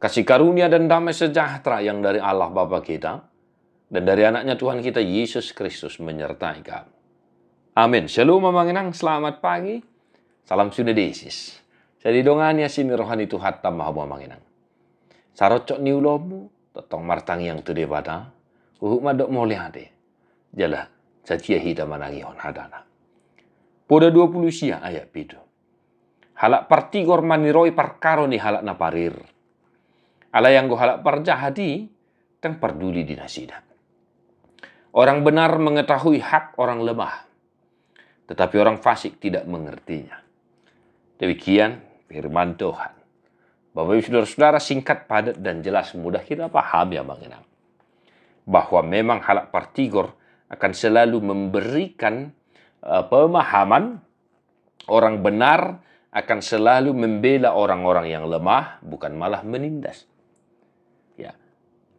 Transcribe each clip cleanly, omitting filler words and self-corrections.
kasih karunia dan damai sejahtera yang dari Allah Bapa kita dan dari anaknya Tuhan kita Yesus Kristus menyertai kamu. Amin. Shalom mamanginang, selamat pagi. Salam sunedesis. Jadi donganya sini rohani tu hatta maha mamanginang. Sarocok ni ulomu, totong martangi yang tu debata, uhuk madok moliade. Jala, sacia hita managi hon hadana. Poda 20 sia ayat pitu. Halak partigor maniroi parkaro ni halak na parir. Ala yang go halak parjahadi, tang perduli di nasida. Orang benar mengetahui hak orang lemah, tetapi orang fasik tidak mengertinya. Demikian firman Tuhan. Bapak Ibu Saudara-saudara, singkat, padat, dan jelas, mudah kita paham ya Bang Enang. Bahwa memang halak partigor akan selalu memberikan pemahaman, orang benar akan selalu membela orang-orang yang lemah, bukan malah menindas. Ya,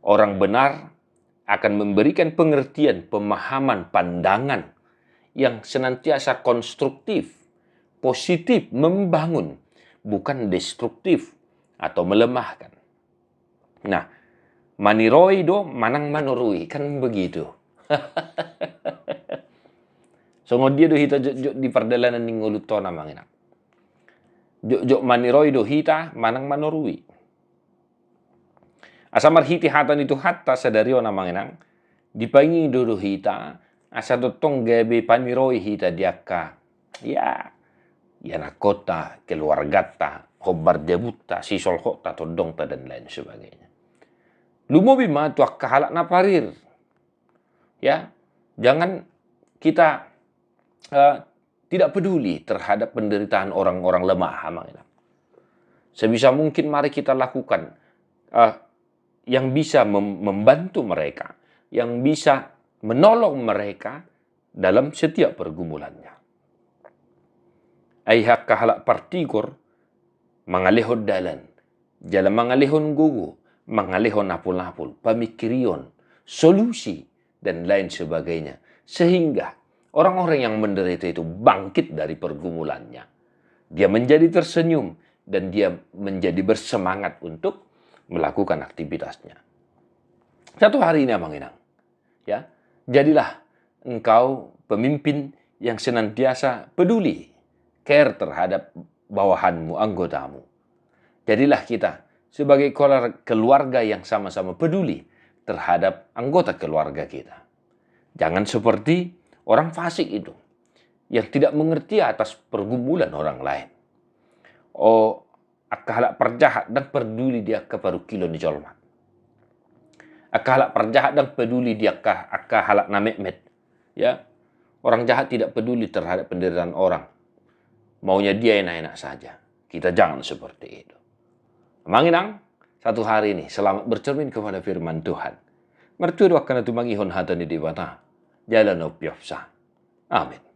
orang benar akan memberikan pengertian, pemahaman, pandangan yang senantiasa konstruktif, positif, membangun, bukan destruktif atau melemahkan. Nah, maniroi do manang manurui, kan begitu. Songo dia do hita jok di perdalanan ningolutona mangina. Jok maniroi do hita manang manurui. Asamar hiti hatan itu hatta sadario na manginang. Dipangi do hita asa dotong gabe paniroi hita diaka. Ya nakota, keluargata, hobar debuta, sisol hota, todongta, dan lain sebagainya. Lumobi ma tuak kahalak na parir. Ya, jangan kita tidak peduli terhadap penderitaan orang-orang lemah. Sebisa mungkin mari kita lakukan yang bisa membantu mereka, yang bisa menolong mereka dalam setiap pergumulannya. Ayhak kahalak partigor mangalihon dalan, jalan mangalihon gugu, mangalihon napul-napul, pamikirion, solusi, dan lain sebagainya. Sehingga orang-orang yang menderita itu bangkit dari pergumulannya. Dia menjadi tersenyum dan dia menjadi bersemangat untuk melakukan aktivitasnya. Satu hari ini Abang Inang, ya, jadilah engkau pemimpin yang senantiasa peduli, care terhadap bawahanmu, anggotamu. Jadilah kita sebagai keluarga yang sama-sama peduli terhadap anggota keluarga kita. Jangan seperti orang fasik itu, yang tidak mengerti atas pergumulan orang lain. Oh, akahalak perjahat dan peduli dia kepada kilo ni jolmat. Akahalak perjahat dan peduli dia akahalak namek-met. Ya, orang jahat tidak peduli terhadap penderitaan orang. Maunya dia enak-enak saja. Kita jangan seperti itu. Manginang, satu hari ini selamat bercermin kepada firman Tuhan. Mertua doakan itu mangihon hatani di bata. Jalan opiofsa. Amin.